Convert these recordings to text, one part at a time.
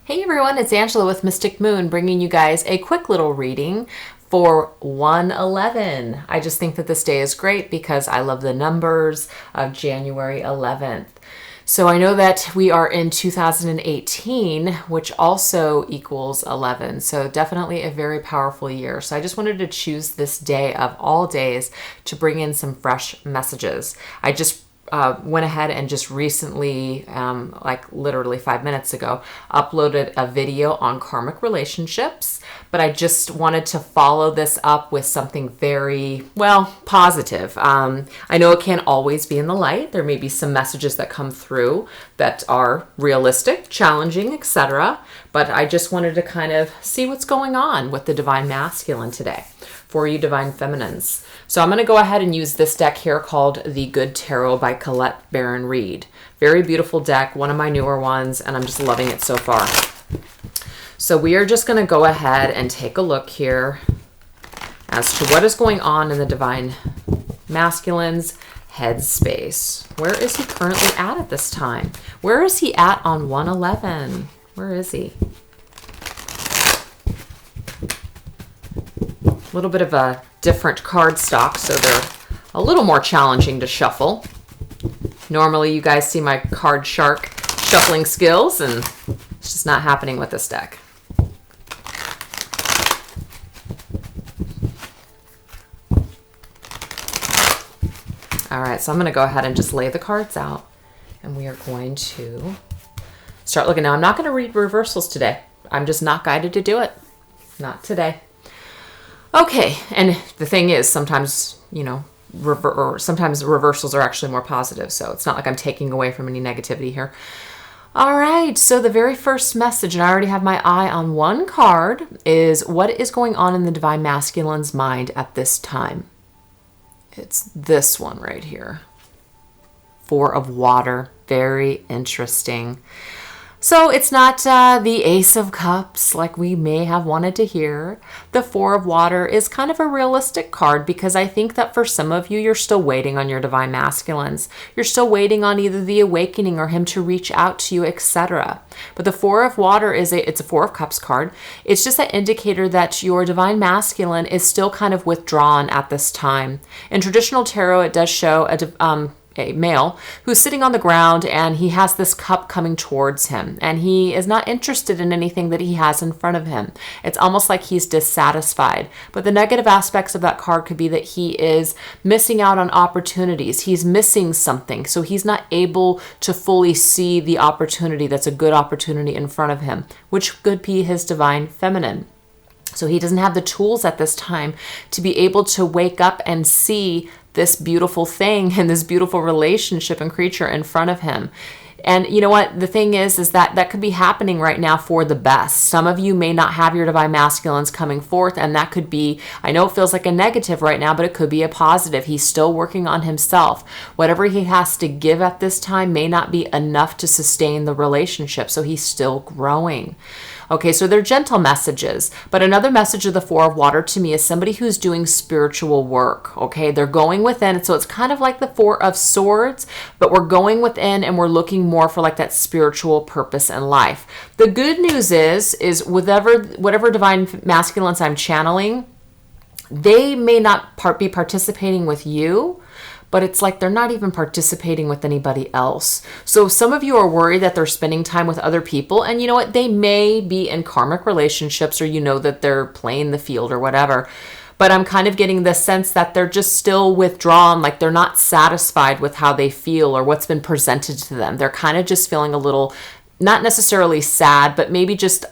Hey everyone, it's Angela with Mystic Moon bringing you guys a quick little reading for 1/11. I just think that this day is great because I love the numbers of January 11th. So I know that we are in 2018, which also equals 11. So definitely a very powerful year. So I just wanted to choose this day of all days to bring in some fresh messages. I just went ahead and just recently, like literally 5 minutes ago, uploaded a video on karmic relationships, but I just wanted to follow this up with something very, well, positive. I know it can't always be in the light. There may be some messages that come through that are realistic, challenging, etc. But I just wanted to kind of see what's going on with the Divine Masculine today for you Divine Feminines. So I'm going to go ahead and use this deck here called The Good Tarot by Colette Baron Reed. Very beautiful deck, one of my newer ones, and I'm just loving it so far. So we are just going to go ahead and take a look here as to what is going on in the Divine Masculine's headspace. Where is he currently at this time? Where is he at on 1/11? Where is he? A little bit of a different card stock, so they're a little more challenging to shuffle. Normally you guys see my card shark shuffling skills, and it's just not happening with this deck. All right, so I'm going to go ahead and just lay the cards out, and we are going to start looking. Now, I'm not going to read reversals today. I'm just not guided to do it. Not today. Okay, and the thing is, sometimes, sometimes reversals are actually more positive, so it's not like I'm taking away from any negativity here. All right, so the very first message, and I already have my eye on one card, is what is going on in the Divine Masculine's mind at this time. It's this one right here. Four of Water, very interesting. So it's not the Ace of Cups like we may have wanted to hear. The Four of Water is kind of a realistic card because I think that for some of you, you're still waiting on your Divine Masculines. You're still waiting on either the awakening or him to reach out to you, etc. But the Four of Water it's a Four of Cups card. It's just an indicator that your Divine Masculine is still kind of withdrawn at this time. In traditional tarot, it does show a male who's sitting on the ground, and he has this cup coming towards him, and he is not interested in anything that he has in front of him. It's almost like he's dissatisfied. But the negative aspects of that card could be that he is missing out on opportunities. He's missing something, so he's not able to fully see the opportunity that's a good opportunity in front of him, which could be his Divine Feminine. So he doesn't have the tools at this time to be able to wake up and see this beautiful thing and this beautiful relationship and creature in front of him. And you know what? The thing is that could be happening right now for the best. Some of you may not have your Divine Masculines coming forth, and that could be, I know it feels like a negative right now, but it could be a positive. He's still working on himself. Whatever he has to give at this time may not be enough to sustain the relationship, so he's still growing. Okay, so they're gentle messages, but another message of the Four of Water to me is somebody who's doing spiritual work, okay? They're going within, so it's kind of like the Four of Swords, but we're going within and we're looking more for like that spiritual purpose in life. The good news is whatever Divine Masculines I'm channeling, they may not be participating with you, but it's like they're not even participating with anybody else. So some of you are worried that they're spending time with other people, and you know what? They may be in karmic relationships, or you know that they're playing the field or whatever. But I'm kind of getting the sense that they're just still withdrawn, like they're not satisfied with how they feel or what's been presented to them. They're kind of just feeling a little, not necessarily sad, but maybe just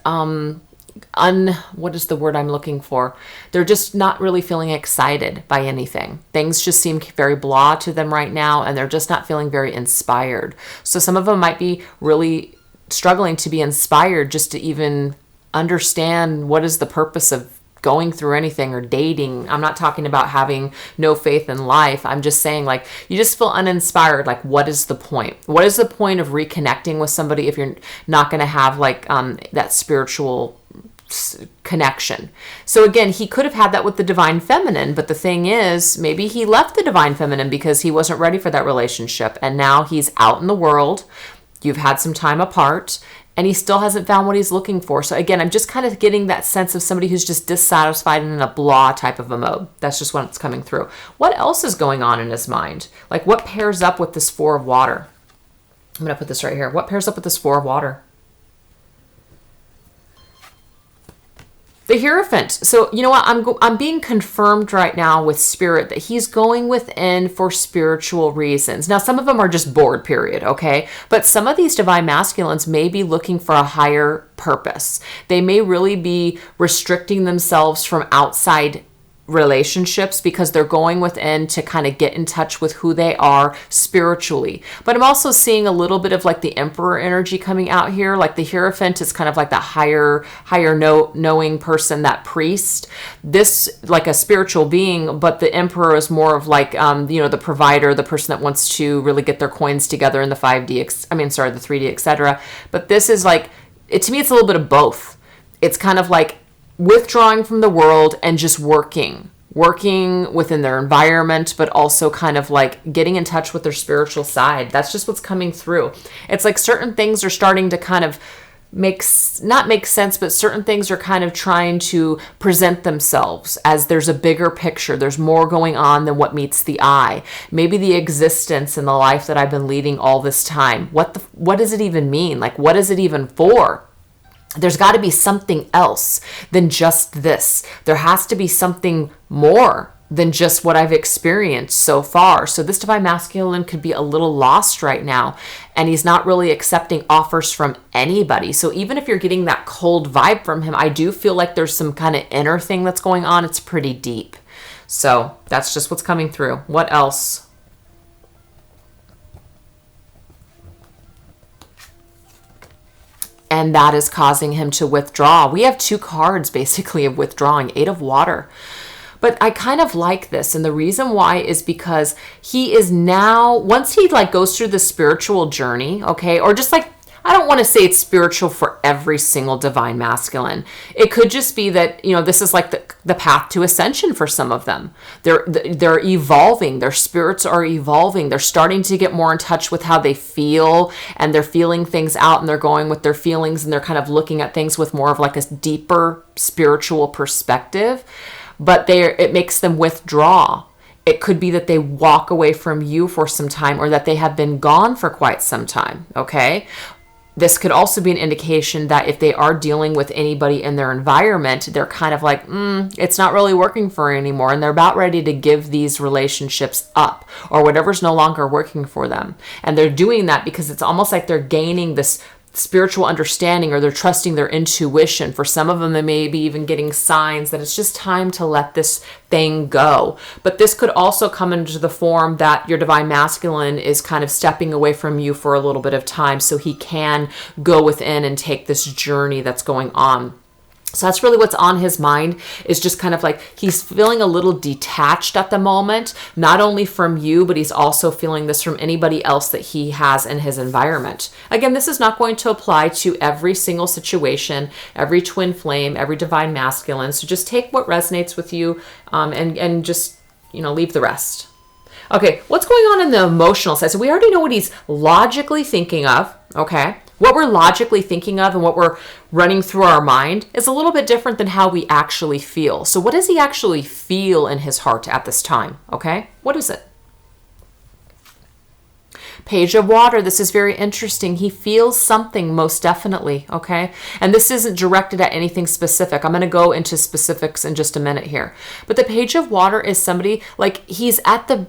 what is the word I'm looking for? They're just not really feeling excited by anything. Things just seem very blah to them right now, and they're just not feeling very inspired. So some of them might be really struggling to be inspired just to even understand what is the purpose of going through anything or dating. I'm not talking about having no faith in life. I'm just saying, like, you just feel uninspired. Like, what is the point? What is the point of reconnecting with somebody if you're not going to have like that spiritual connection? So again, he could have had that with the Divine Feminine, but the thing is, maybe he left the Divine Feminine because he wasn't ready for that relationship, and now he's out in the world. You've had some time apart, and he still hasn't found what he's looking for. So again, I'm just kind of getting that sense of somebody who's just dissatisfied and in a blah type of a mode. That's just what's coming through. What else is going on in his mind? Like, what pairs up with this 4 of water? I'm going to put this right here. What pairs up with this 4 of water? The Hierophant. So, you know what? I'm being confirmed right now with Spirit that he's going within for spiritual reasons. Now, some of them are just bored, period, okay? But some of these divine masculines may be looking for a higher purpose. They may really be restricting themselves from outside relationships because they're going within to kind of get in touch with who they are spiritually. But I'm also seeing a little bit of like the Emperor energy coming out here. Like the Hierophant is kind of like that higher knowing person, that priest. This like a spiritual being, but the Emperor is more of like the provider, the person that wants to really get their coins together in the 5D, the 3D, etc. But this is like, to me, it's a little bit of both. It's kind of like withdrawing from the world and just working within their environment, but also kind of like getting in touch with their spiritual side. That's just what's coming through. It's like certain things are starting to kind of not make sense, but certain things are kind of trying to present themselves as there's a bigger picture. There's more going on than what meets the eye. Maybe the existence and the life that I've been leading all this time. What does it even mean? Like, what is it even for? There's got to be something else than just this. There has to be something more than just what I've experienced so far. So this divine masculine could be a little lost right now, and he's not really accepting offers from anybody. So even if you're getting that cold vibe from him, I do feel like there's some kind of inner thing that's going on. It's pretty deep. So that's just what's coming through. What else? And that is causing him to withdraw. We have 2 cards basically of withdrawing, 8 of water. But I kind of like this. And the reason why is because he is now, once he like goes through the spiritual journey, okay, or just like, I don't want to say it's spiritual for every single divine masculine. It could just be that, this is like the path to ascension for some of them. They're evolving. Their spirits are evolving. They're starting to get more in touch with how they feel, and they're feeling things out, and they're going with their feelings, and they're kind of looking at things with more of like a deeper spiritual perspective. But it makes them withdraw. It could be that they walk away from you for some time, or that they have been gone for quite some time, okay? This could also be an indication that if they are dealing with anybody in their environment, they're kind of like, it's not really working for anymore. And they're about ready to give these relationships up, or whatever's no longer working for them. And they're doing that because it's almost like they're gaining this spiritual understanding, or they're trusting their intuition. For some of them, they may be even getting signs that it's just time to let this thing go. But this could also come into the form that your divine masculine is kind of stepping away from you for a little bit of time so he can go within and take this journey that's going on. So that's really what's on his mind, is just kind of like he's feeling a little detached at the moment, not only from you, but he's also feeling this from anybody else that he has in his environment. Again, this is not going to apply to every single situation, every twin flame, every divine masculine. So just take what resonates with you and just, leave the rest. Okay, what's going on in the emotional side? So we already know what he's logically thinking of, okay? What we're logically thinking of and what we're running through our mind is a little bit different than how we actually feel. So what does he actually feel in his heart at this time, okay? What is it? Page of water. This is very interesting. He feels something, most definitely, okay? And this isn't directed at anything specific. I'm going to go into specifics in just a minute here. But the page of water is somebody, like he's at the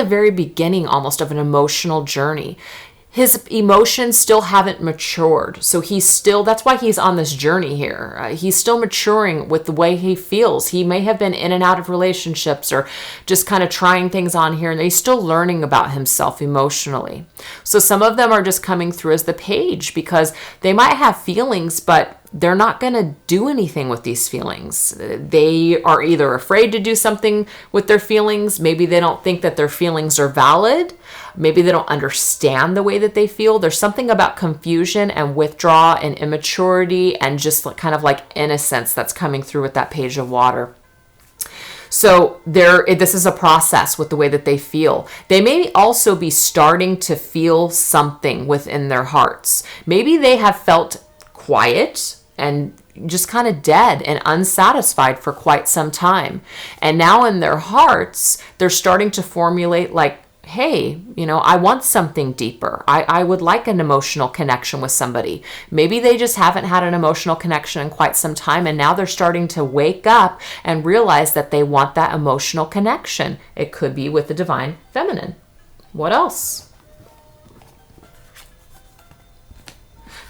very beginning almost of an emotional journey. His emotions still haven't matured. So that's why he's on this journey here. He's still maturing with the way he feels. He may have been in and out of relationships or just kind of trying things on here, and he's still learning about himself emotionally. So some of them are just coming through as the page because they might have feelings, but they're not going to do anything with these feelings. They are either afraid to do something with their feelings. Maybe they don't think that their feelings are valid. Maybe they don't understand the way that they feel. There's something about confusion and withdrawal and immaturity and just kind of like innocence that's coming through with that page of water. So this is a process with the way that they feel. They may also be starting to feel something within their hearts. Maybe they have felt quiet and just kind of dead and unsatisfied for quite some time. And now in their hearts, they're starting to formulate like, hey, I want something deeper. I would like an emotional connection with somebody. Maybe they just haven't had an emotional connection in quite some time, and now they're starting to wake up and realize that they want that emotional connection. It could be with the divine feminine. What else?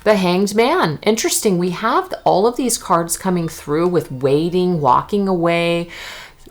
The Hanged Man. Interesting. We have all of these cards coming through with waiting, walking away,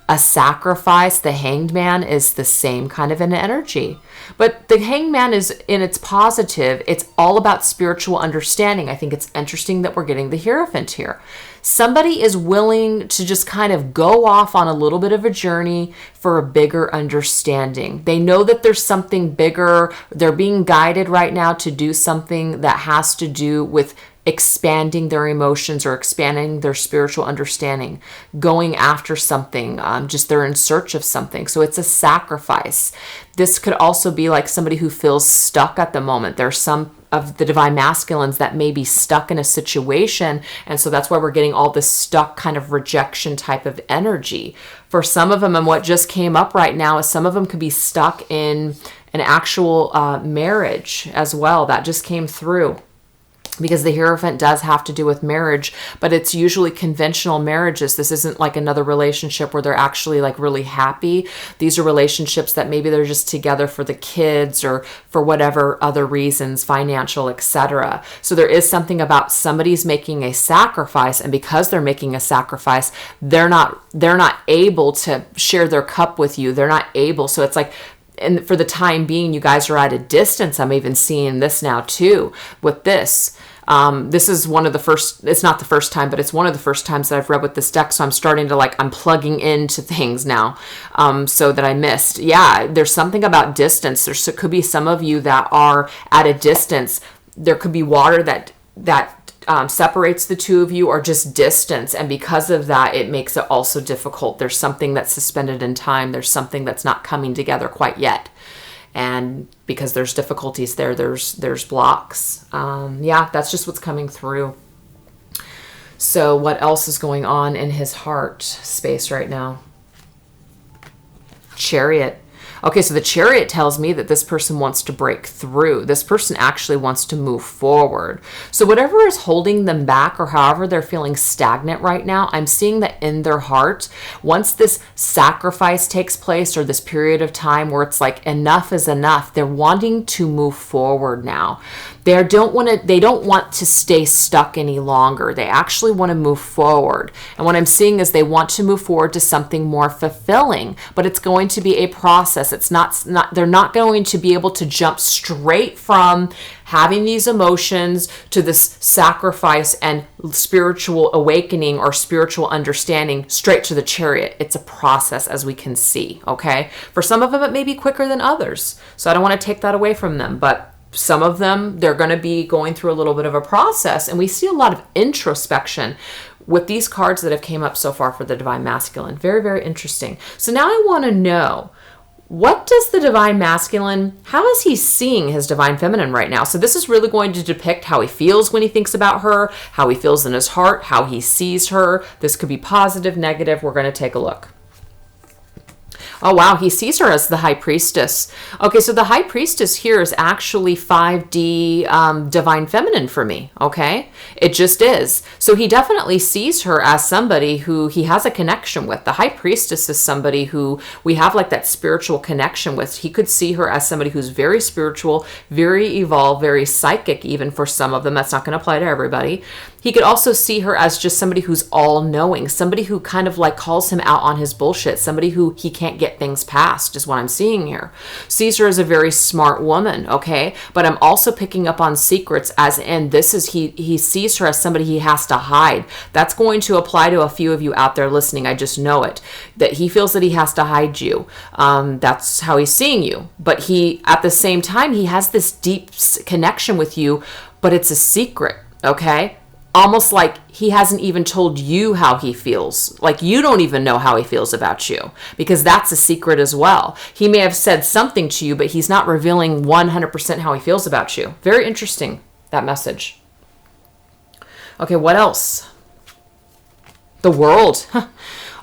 a sacrifice. The Hanged Man is the same kind of an energy. But the Hanged Man is, in its positive, it's all about spiritual understanding. I think it's interesting that we're getting the Hierophant here. Somebody is willing to just kind of go off on a little bit of a journey for a bigger understanding. They know that there's something bigger. They're being guided right now to do something that has to do with expanding their emotions or expanding their spiritual understanding, going after something, just they're in search of something. So it's a sacrifice. This could also be like somebody who feels stuck at the moment. There's some of the divine masculines that may be stuck in a situation. And so that's why we're getting all this stuck kind of rejection type of energy. For some of them, and what just came up right now is some of them could be stuck in an actual marriage as well. That just came through. Because the Hierophant does have to do with marriage, but it's usually conventional marriages. This isn't like another relationship where they're actually like really happy. These are relationships that maybe they're just together for the kids or for whatever other reasons, financial, etc. So there is something about somebody's making a sacrifice, and because they're making a sacrifice, they're not able to share their cup with you. They're not able. So it's like, and for the time being, you guys are at a distance. I'm even seeing this now too with this. This is one of the first, it's not the first time, but it's one of the first times that I've read with this deck. So I'm starting to I'm plugging into things now, so that I missed. Yeah, there's something about distance. Could be some of you that are at a distance. There could be water that separates the two of you, or just distance. And because of that, it makes it also difficult. There's something that's suspended in time. There's something that's not coming together quite yet. And because there's difficulties there, there's blocks. Yeah, that's just what's coming through. So what else is going on in his heart space right now? Chariot. Okay, so the Chariot tells me that this person wants to break through. This person actually wants to move forward. So whatever is holding them back, or however they're feeling stagnant right now, I'm seeing that in their heart, once this sacrifice takes place, or this period of time where it's like enough is enough, they're wanting to move forward now. They don't want to stay stuck any longer. They actually want to move forward. And what I'm seeing is they want to move forward to something more fulfilling, but it's going to be a process. It's not they're not going to be able to jump straight from having these emotions to this sacrifice and spiritual awakening or spiritual understanding straight to the Chariot. It's a process, as we can see, okay? For some of them, it may be quicker than others. So I don't want to take that away from them, but some of them, they're going to be going through a little bit of a process. And we see a lot of introspection with these cards that have came up so far for the Divine Masculine. Very, very interesting. So now I want to know, what does the Divine Masculine, how is he seeing his Divine Feminine right now? So this is really going to depict how he feels when he thinks about her, how he feels in his heart, how he sees her. This could be positive, negative. We're going to take a look. Oh, wow. He sees her as the High Priestess. Okay, so the High Priestess here is actually 5D Divine Feminine for me, okay? It just is. So he definitely sees her as somebody who he has a connection with. The High Priestess is somebody who we have like that spiritual connection with. He could see her as somebody who's very spiritual, very evolved, very psychic even for some of them. That's not going to apply to everybody. He could also see her as just somebody who's all-knowing, somebody who kind of like calls him out on his bullshit, somebody who he can't get things past, is what I'm seeing here. Sees her as a very smart woman, okay? But I'm also picking up on secrets, as in this is, he sees her as somebody he has to hide. That's going to apply to a few of you out there listening. I just know it. That he feels that he has to hide you. That's how he's seeing you. But he, at the same time, he has this deep connection with you, but it's a secret, okay? almost like he hasn't even told you how he feels. Like you don't even know how he feels about you, because that's a secret as well. He may have said something to you, but he's not revealing 100% how he feels about you. Very interesting, that message. Okay, what else? The world.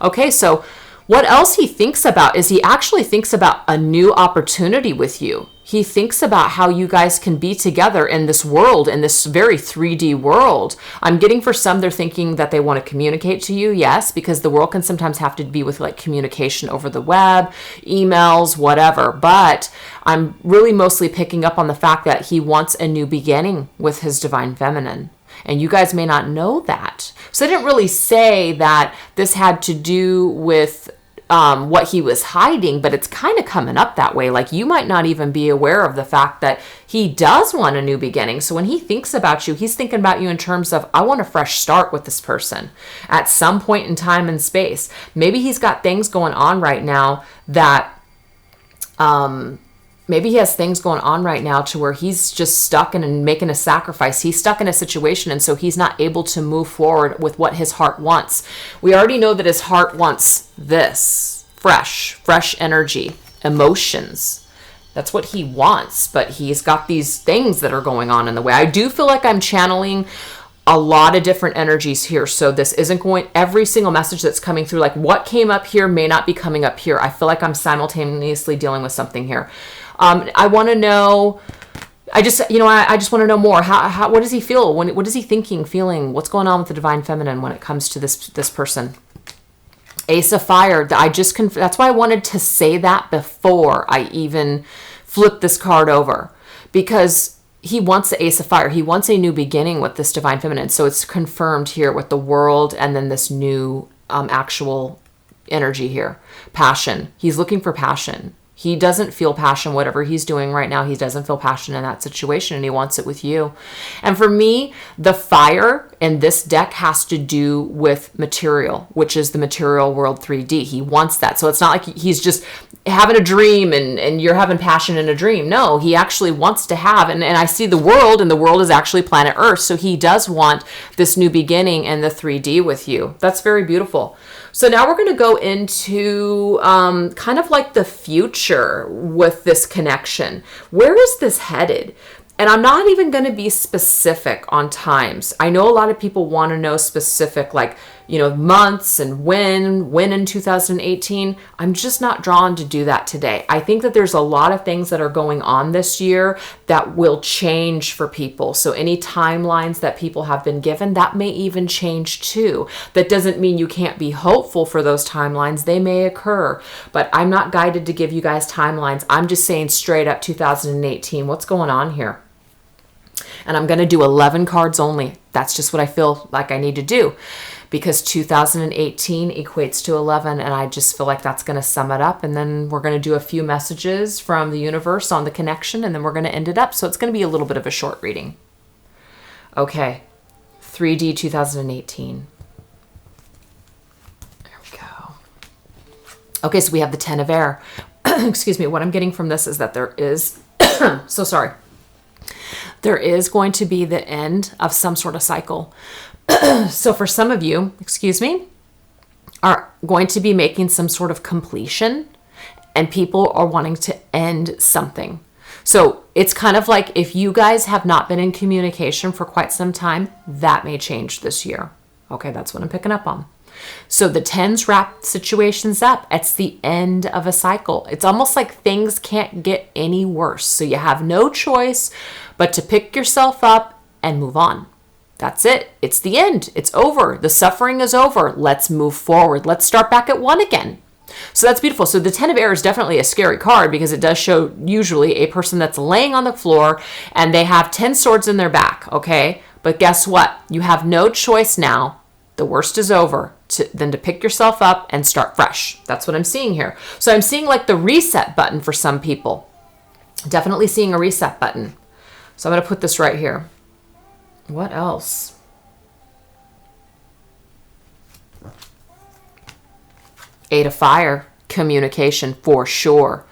Okay, so what else he thinks about is he actually thinks about a new opportunity with you. He thinks about how you guys can be together in this world, in this very 3D world. I'm getting for some, they're thinking that they want to communicate to you. Yes, because the world can sometimes have to be with like communication over the web, emails, whatever. But I'm really mostly picking up on the fact that he wants a new beginning with his divine feminine. And you guys may not know that. So I didn't really say that this had to do with what he was hiding, but it's kind of coming up that way. Like you might not even be aware of the fact that he does want a new beginning. So when he thinks about you, he's thinking about you in terms of, I want a fresh start with this person at some point in time and space. Maybe he's got things going on right now that, maybe he has things going on right now to where he's just stuck in and making a sacrifice. He's stuck in a situation, and so he's not able to move forward with what his heart wants. We already know that his heart wants this fresh energy, emotions. That's what he wants, but he's got these things that are going on in the way. I do feel like I'm channeling a lot of different energies here. So this isn't going, every single message that's coming through, like what came up here may not be coming up here. I feel like I'm simultaneously dealing with something here. I want to know, I just want to know more. What does he feel? What is he thinking, feeling? What's going on with the divine feminine when it comes to this person? Ace of Fire. That's why I wanted to say that before I even flip this card over, because he wants the Ace of Fire. He wants a new beginning with this divine feminine. So it's confirmed here with the world and then this new actual energy here. Passion. He's looking for passion. He doesn't feel passion, whatever he's doing right now. He doesn't feel passion in that situation, and he wants it with you. And for me, the fire in this deck has to do with material, which is the material world 3D. He wants that. So it's not like he's just having a dream and you're having passion in a dream. No, he actually wants to have, and I see the world, and the world is actually planet Earth. So he does want this new beginning in the 3D with you. That's very beautiful. So now we're going to go into kind of like the future with this connection. Where is this headed? And I'm not even going to be specific on times. I know a lot of people want to know specific, like, months and when in 2018. I'm just not drawn to do that today. I think that there's a lot of things that are going on this year that will change for people. So any timelines that people have been given, that may even change too. That doesn't mean you can't be hopeful for those timelines. They may occur, but I'm not guided to give you guys timelines. I'm just saying straight up 2018, what's going on here? And I'm going to do 11 cards only. That's just what I feel like I need to do, because 2018 equates to 11, and I just feel like that's going to sum it up. And then we're going to do a few messages from the universe on the connection, and then we're going to end it up. So it's going to be a little bit of a short reading. Okay, 3D 2018. There we go. Okay, so we have the 10 of air. Excuse me. What I'm getting from this is that there is, so sorry. There is going to be the end of some sort of cycle. So for some of you, are going to be making some sort of completion, and people are wanting to end something. So it's kind of like if you guys have not been in communication for quite some time, that may change this year. Okay, that's what I'm picking up on. So the 10s wrap situations up. It's the end of a cycle. It's almost like things can't get any worse. So you have no choice but to pick yourself up and move on. That's it. It's the end. It's over. The suffering is over. Let's move forward. Let's start back at one again. So that's beautiful. So the 10 of air is definitely a scary card, because it does show usually a person that's laying on the floor and they have 10 swords in their back. Okay. But guess what? You have no choice now. The worst is over than to pick yourself up and start fresh. That's what I'm seeing here. So I'm seeing like the reset button for some people. Definitely seeing a reset button. So I'm going to put this right here. What else? Eight of fire, communication for sure.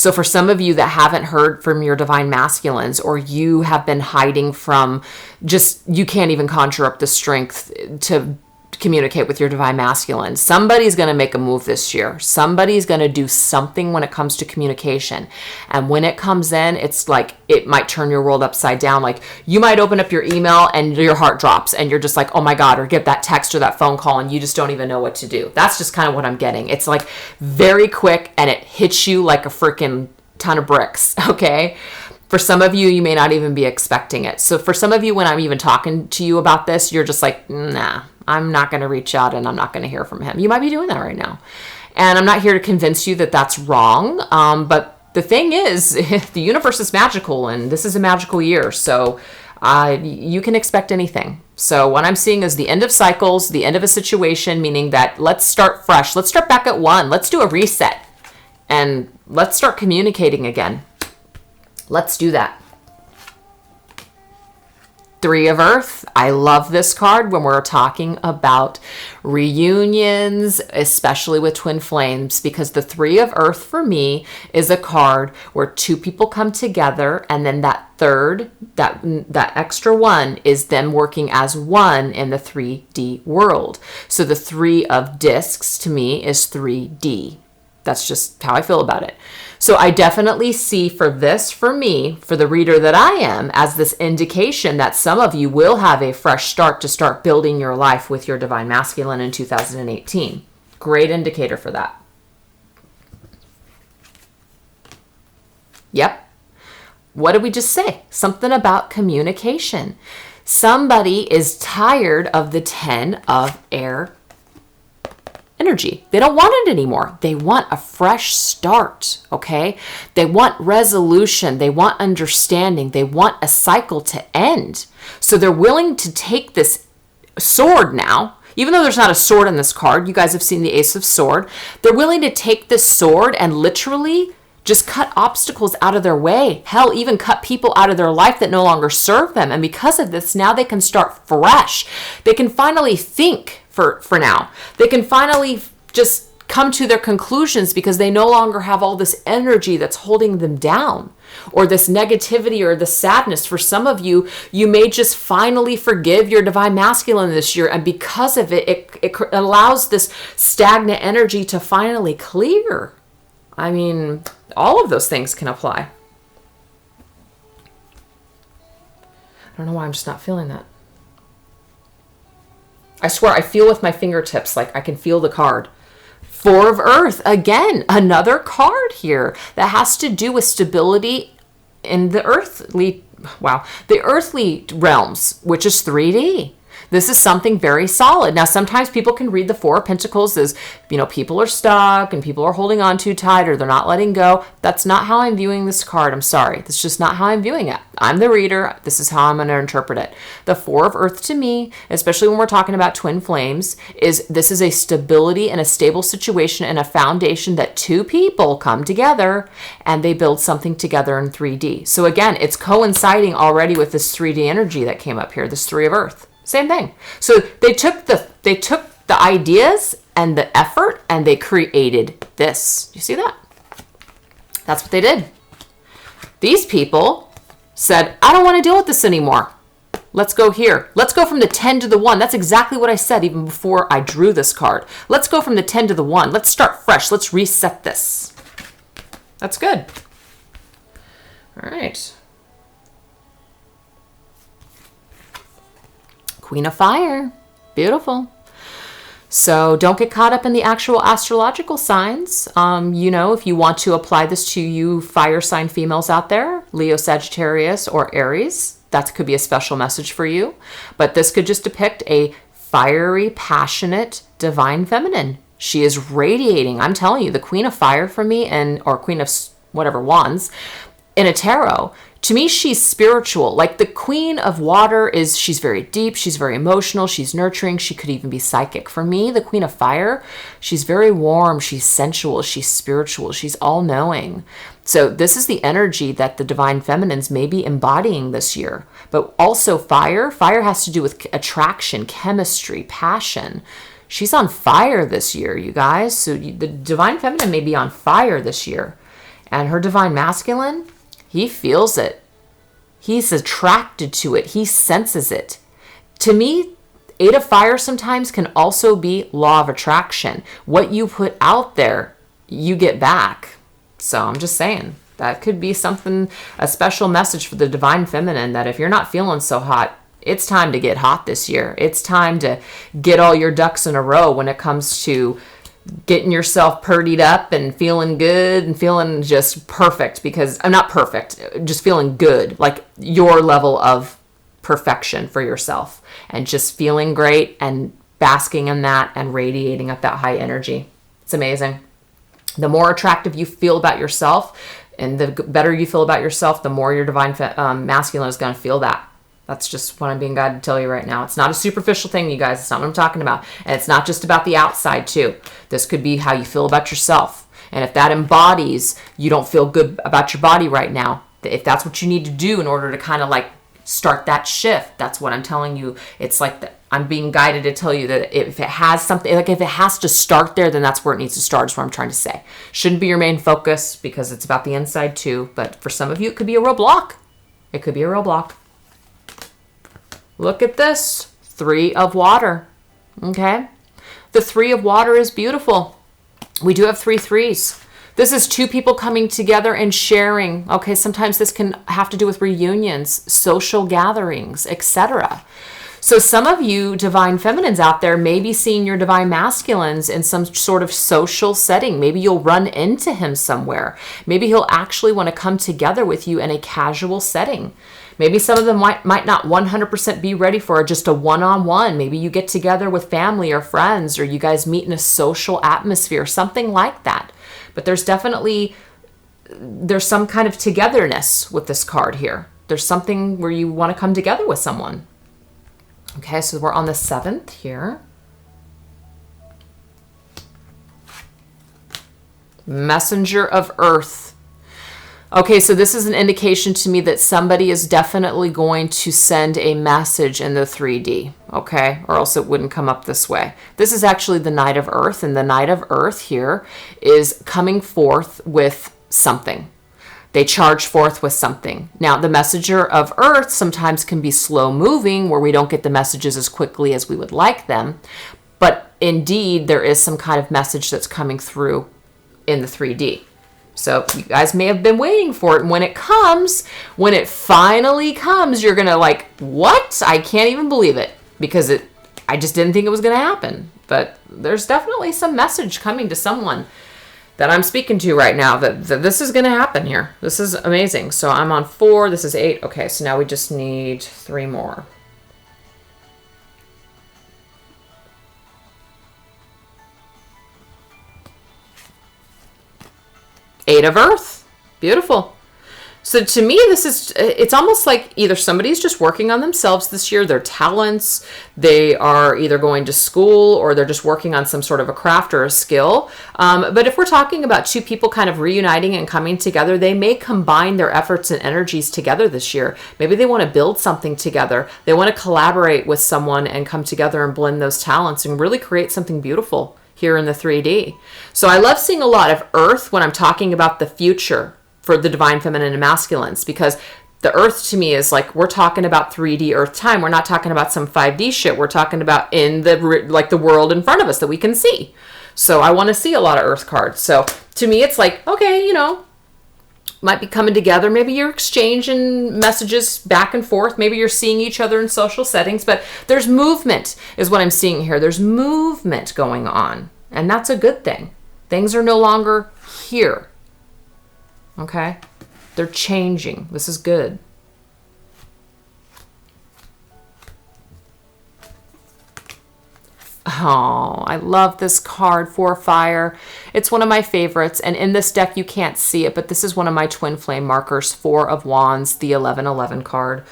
So for some of you that haven't heard from your divine masculines, or you have been hiding from, just, you can't even conjure up the strength to communicate with your divine masculine. Somebody's going to make a move this year. Somebody's going to do something when it comes to communication. And when it comes in, it's like, it might turn your world upside down. Like, you might open up your email and your heart drops and you're just like, oh my God, or get that text or that phone call and you just don't even know what to do. That's just kind of what I'm getting. It's like very quick and it hits you like a freaking ton of bricks. Okay. For some of you, you may not even be expecting it. So for some of you, when I'm even talking to you about this, you're just like, nah, I'm not going to reach out and I'm not going to hear from him. You might be doing that right now. And I'm not here to convince you that that's wrong. But the thing is, the universe is magical and this is a magical year. So you can expect anything. So what I'm seeing is the end of cycles, the end of a situation, meaning that let's start fresh. Let's start back at one. Let's do a reset and let's start communicating again. Let's do that. 3 of Earth. I love this card when we're talking about reunions, especially with twin flames, because the 3 of Earth for me is a card where 2 people come together and then that third, that extra one is them working as one in the 3D world. So the 3 of discs to me is 3D. That's just how I feel about it. So I definitely see for this, for me, for the reader that I am, as this indication that some of you will have a fresh start to start building your life with your divine masculine in 2018. Great indicator for that. Yep. What did we just say? Something about communication. Somebody is tired of the 10 of air energy. They don't want it anymore. They want a fresh start, okay? They want resolution. They want understanding. They want a cycle to end. So they're willing to take this sword now, even though there's not a sword in this card. You guys have seen the Ace of Sword. They're willing to take this sword and literally just cut obstacles out of their way. Hell, even cut people out of their life that no longer serve them. And because of this, now they can start fresh. They can finally think for now. They can finally just come to their conclusions because they no longer have all this energy that's holding them down, or this negativity or the sadness. For some of you, you may just finally forgive your divine masculine this year. And because of it, it allows this stagnant energy to finally clear. I mean, all of those things can apply. I don't know why I'm just not feeling that. I swear, I feel with my fingertips, like I can feel the card. 4 of Earth, again, another card here that has to do with stability in the earthly realms, which is 3D. This is something very solid. Now, sometimes people can read the 4 of Pentacles as, people are stuck and people are holding on too tight or they're not letting go. That's not how I'm viewing this card. I'm sorry. That's just not how I'm viewing it. I'm the reader. This is how I'm going to interpret it. The 4 of Earth to me, especially when we're talking about twin flames, this is a stability and a stable situation and a foundation that 2 people come together and they build something together in 3D. So again, it's coinciding already with this 3D energy that came up here, this 3 of Earth. Same thing. So they took the ideas and the effort and they created this. You see that? That's what they did. These people said, I don't want to deal with this anymore. Let's go here. Let's go from the 10 to the 1. That's exactly what I said even before I drew this card. Let's go from the 10 to the 1. Let's start fresh. Let's reset this. That's good. All right. Queen of Fire. Beautiful. So don't get caught up in the actual astrological signs. If you want to apply this to you fire sign females out there, Leo, Sagittarius, or Aries, that could be a special message for you. But this could just depict a fiery, passionate, divine feminine. She is radiating. I'm telling you, the Queen of Fire for me, or Queen of whatever wands, in a tarot, to me, she's spiritual. Like the Queen of Water she's very deep, she's very emotional, she's nurturing, she could even be psychic. For me, the Queen of Fire, she's very warm, she's sensual, she's spiritual, she's all-knowing. So this is the energy that the divine feminines may be embodying this year. But also fire has to do with attraction, chemistry, passion. She's on fire this year, you guys. So the divine feminine may be on fire this year. And her divine masculine, he feels it. He's attracted to it. He senses it. To me, 8 of fire sometimes can also be law of attraction. What you put out there, you get back. So I'm just saying, that could be something, a special message for the divine feminine, that if you're not feeling so hot, it's time to get hot this year. It's time to get all your ducks in a row when it comes to getting yourself purdied up and feeling good and feeling just perfect, because I'm not perfect, just feeling good, like your level of perfection for yourself, and just feeling great and basking in that and radiating up that high energy. It's amazing. The more attractive you feel about yourself and the better you feel about yourself, the more your divine masculine is going to feel that. That's just what I'm being guided to tell you right now. It's not a superficial thing, you guys. It's not what I'm talking about. And it's not just about the outside, too. This could be how you feel about yourself. And if that embodies you don't feel good about your body right now, if that's what you need to do in order to kind of like start that shift, that's what I'm telling you. It's like I'm being guided to tell you that if it has something, like if it has to start there, then that's where it needs to start, is what I'm trying to say. Shouldn't be your main focus, because it's about the inside too. But for some of you, it could be a real block. It could be a real block. Look at this. 3 of water. Okay. The 3 of water is beautiful. We do have 3 threes. This is 2 people coming together and sharing. Okay, sometimes this can have to do with reunions, social gatherings, etc. So some of you divine feminines out there may be seeing your divine masculines in some sort of social setting. Maybe you'll run into him somewhere. Maybe he'll actually want to come together with you in a casual setting. Maybe some of them might not 100% be ready for just a one-on-one. Maybe you get together with family or friends, or you guys meet in a social atmosphere, something like that. But there's some kind of togetherness with this card here. There's something where you want to come together with someone. Okay, so we're on the 7th here. Messenger of Earth. Okay, so this is an indication to me that somebody is definitely going to send a message in the 3D, okay? Or else it wouldn't come up this way. This is actually the Knight of Earth, and the Knight of Earth here is coming forth with something. They charge forth with something. Now, the Messenger of Earth sometimes can be slow moving, where we don't get the messages as quickly as we would like them. But indeed, there is some kind of message that's coming through in the 3D. So you guys may have been waiting for it. And when it comes, when it finally comes, you're going to like, what? I can't even believe it, because I just didn't think it was going to happen. But there's definitely some message coming to someone that I'm speaking to right now that this is going to happen here. This is amazing. So I'm on 4. This is 8. Okay, so now we just need 3 more. Eight of Earth. Beautiful. So to me, it's almost like either somebody's just working on themselves this year, their talents, they are either going to school, or they're just working on some sort of a craft or a skill. But if we're talking about 2 people kind of reuniting and coming together, they may combine their efforts and energies together this year. Maybe they want to build something together. They want to collaborate with someone and come together and blend those talents and really create something beautiful here in the 3D. So I love seeing a lot of Earth when I'm talking about the future for the divine feminine and masculines, because the Earth to me is like, we're talking about 3D Earth time. We're not talking about some 5D shit. We're talking about in the world in front of us that we can see. So I want to see a lot of Earth cards. So to me, it's like, okay, might be coming together. Maybe you're exchanging messages back and forth. Maybe you're seeing each other in social settings, but there's movement is what I'm seeing here. There's movement going on, and that's a good thing. Things are no longer here. Okay? They're changing. This is good. Oh, I love this card, 4 Fire. It's one of my favorites, and in this deck you can't see it, but this is one of my twin flame markers, 4 of Wands, the 1111 card.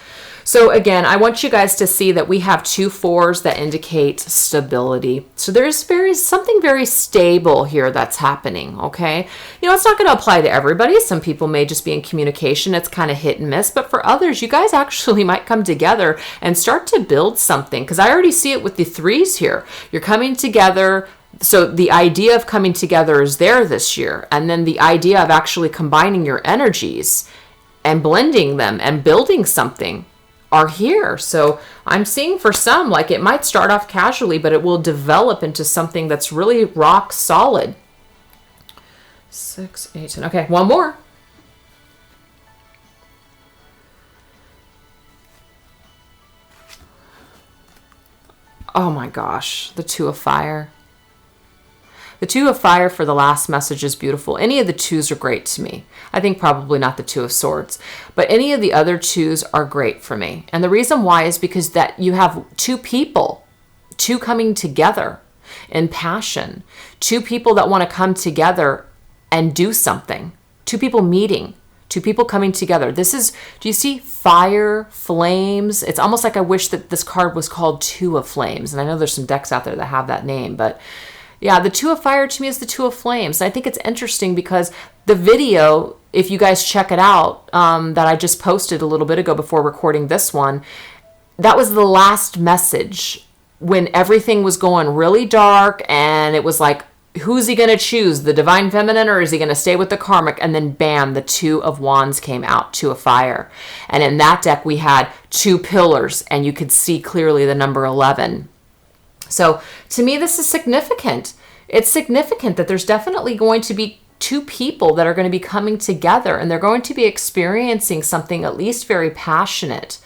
So again, I want you guys to see that we have 2 4s that indicate stability. So there's something very stable here that's happening, okay? It's not going to apply to everybody. Some people may just be in communication. It's kind of hit and miss. But for others, you guys actually might come together and start to build something, because I already see it with the 3s here. You're coming together. So the idea of coming together is there this year. And then the idea of actually combining your energies and blending them and building something are here. So I'm seeing for some, like it might start off casually, but it will develop into something that's really rock solid. 6, 8, 10. Okay, one more. Oh my gosh, the Two of Fire. The Two of Fire for the last message is beautiful. Any of the twos are great to me. I think probably not the Two of Swords, but any of the other twos are great for me. And the reason why is because that you have two people, two coming together in passion, two people that want to come together and do something, two people meeting, two people coming together. This is, do you see fire, flames? It's almost like I wish that this card was called Two of Flames. And I know there's some decks out there that have that name, but yeah, the Two of Fire to me is the Two of Flames. And I think it's interesting because the video, if you guys check it out, that I just posted a little bit ago before recording this one, that was the last message when everything was going really dark and it was like, who's he going to choose, the Divine Feminine, or is he going to stay with the Karmic? And then bam, the Two of Wands came out, Two of Fire. And in that deck, we had two pillars and you could see clearly the number 11. So to me, this is significant. It's significant that there's definitely going to be two people that are going to be coming together and they're going to be experiencing something at least very passionate.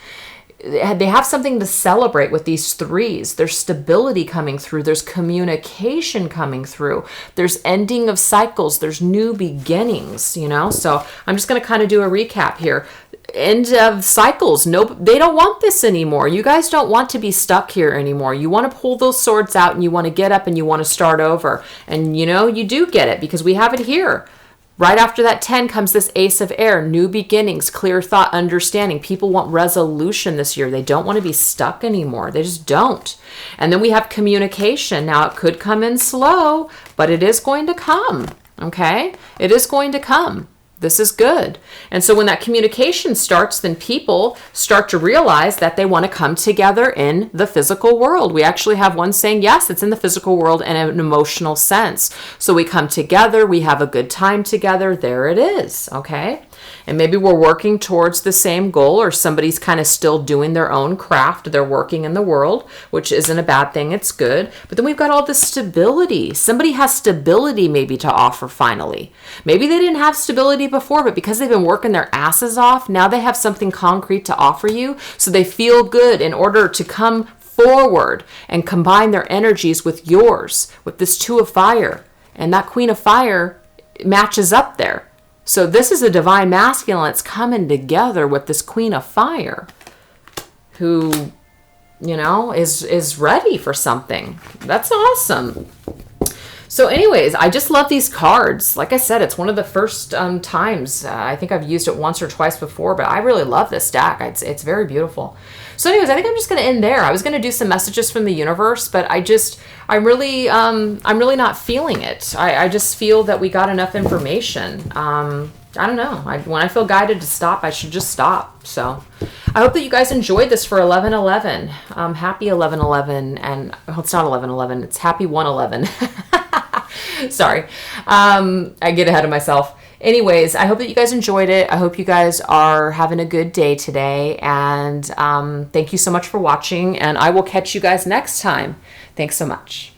They have something to celebrate with these threes. There's stability coming through. There's communication coming through. There's ending of cycles. There's new beginnings, you know? So I'm just going to kind of do a recap here. End of cycles. No, they don't want this anymore. You guys don't want to be stuck here anymore. You want to pull those swords out and you want to get up and you want to start over. And you know, you do get it because we have it here. Right after that 10 comes this Ace of Air, new beginnings, clear thought, understanding. People want resolution this year. They don't want to be stuck anymore. They just don't. And then we have communication. Now it could come in slow, but it is going to come. Okay? It is going to come. This is good. And so when that communication starts, then people start to realize that they want to come together in the physical world. We actually have one saying, yes, it's in the physical world in an emotional sense. So we come together, we have a good time together. There it is. Okay. And maybe we're working towards the same goal, or somebody's kind of still doing their own craft. They're working in the world, which isn't a bad thing. It's good. But then we've got all this stability. Somebody has stability maybe to offer finally. Maybe they didn't have stability before, but because they've been working their asses off, now they have something concrete to offer you. So they feel good in order to come forward and combine their energies with yours, with this Two of Fire. And that Queen of Fire matches up there. So this is a divine masculine that's coming together with this Queen of Fire who, you know, is ready for something. That's awesome. So anyways, I just love these cards. Like I said, it's one of the first times. I think I've used it once or twice before, but I really love this deck. It's very beautiful. So anyways, I think I'm just going to end there. I was going to do some messages from the universe, but I'm really not feeling it. I just feel that we got enough information. I don't know. When I feel guided to stop, I should just stop. So I hope that you guys enjoyed this for 11/11. Happy 11/11, and well, it's not 11/11. It's happy 1/11. Sorry. I get ahead of myself. Anyways, I hope that you guys enjoyed it. I hope you guys are having a good day today. And thank you so much for watching. And I will catch you guys next time. Thanks so much.